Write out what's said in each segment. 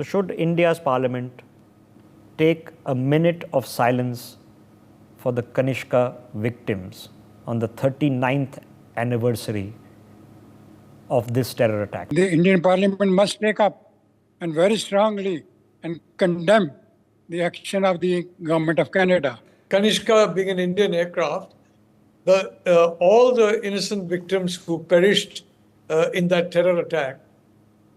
So should India's parliament take a minute of silence for the Kanishka victims on the 39th anniversary of this terror attack? The Indian Parliament must take up and very strongly and condemn the action of the Government of Canada. Kanishka being an Indian aircraft, all the innocent victims who perished in that terror attack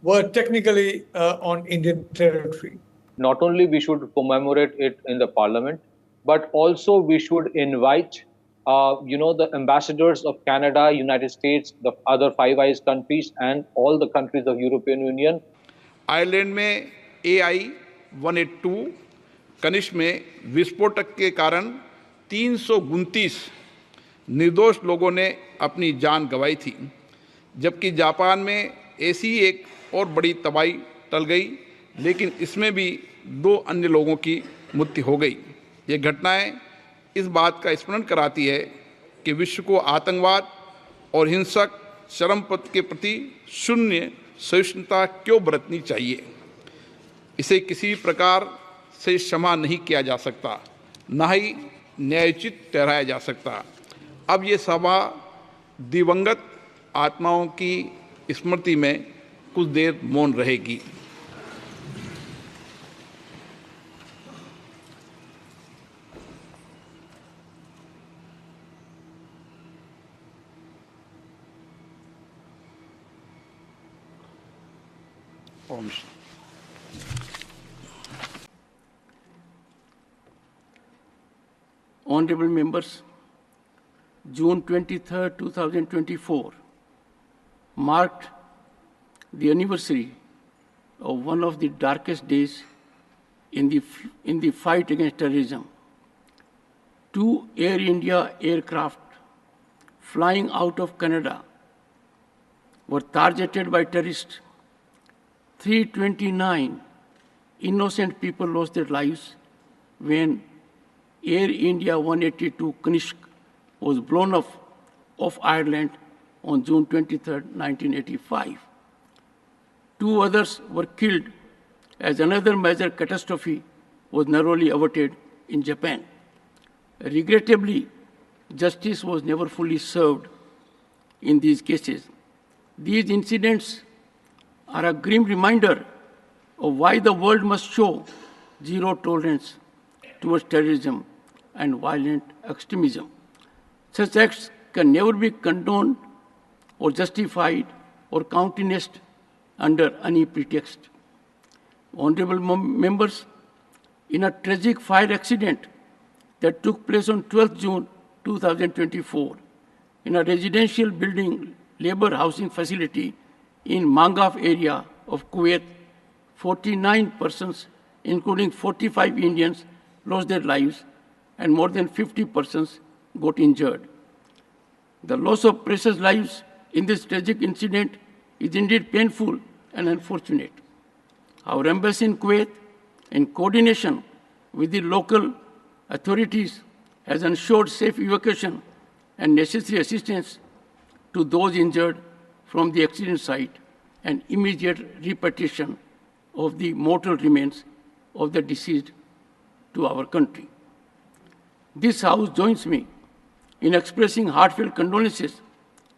were technically on Indian territory. Not only we should commemorate it in the parliament, but also we should invite the ambassadors of Canada, United States, the other Five Eyes countries, and all the countries of European Union. Ireland में AI-182 Kanishka में विस्फोटक के कारण 329 निर्दोष लोगों ने अपनी जान गंवाई थी, जबकि जापान में ऐसी एक और बड़ी तबाही टल गई, लेकिन इसमें भी 2 अन्य लोगों की मृत्यु हो गई। ये घटनाएं इस बात का स्मरण कराती है कि विश्व को आतंकवाद और हिंसक चरमपंथ के प्रति शून्य सहिष्णुता क्यों बरतनी चाहिए। इसे किसी प्रकार से क्षमा नहीं किया जा सकता, न ही न्यायोचित ठहराया जा सकता। अब ये सभा दिवंगत आत्माओं की स्मृति में कुछ देर मौन रहेगी। Honorable members, June 23, 2024 marked the anniversary of one of the darkest days in the fight against terrorism. 2 Air India aircraft flying out of Canada were targeted by terrorists. 329 innocent people lost their lives when Air India 182 Kanishk was blown off Ireland on June 23, 1985. 2 others were killed as another major catastrophe was narrowly averted in Japan. Regrettably, justice was never fully served in these cases. These incidents are a grim reminder of why the world must show zero tolerance towards terrorism and violent extremism. Such acts can never be condoned or justified or countenanced under any pretext. Honorable members, in a tragic fire accident that took place on 12th June 2024 in a residential building labor housing facility in Mangaf area of Kuwait, 49 persons, including 45 Indians, lost their lives and more than 50 persons got injured. The loss of precious lives in this tragic incident is indeed painful and unfortunate. Our embassy in Kuwait, in coordination with the local authorities, has ensured safe evacuation and necessary assistance to those injured from the accident site and immediate repatriation of the mortal remains of the deceased to our country. This House joins me in expressing heartfelt condolences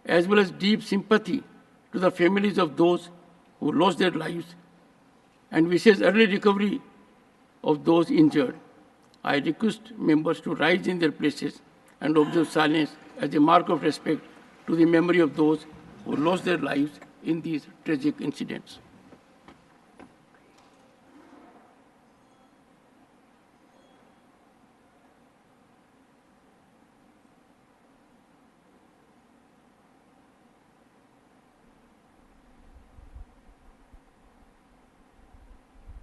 as well as deep sympathy to the families of those who lost their lives and wishes early recovery of those injured. I request members to rise in their places and observe silence as a mark of respect to the memory of those who lost their lives in these tragic incidents.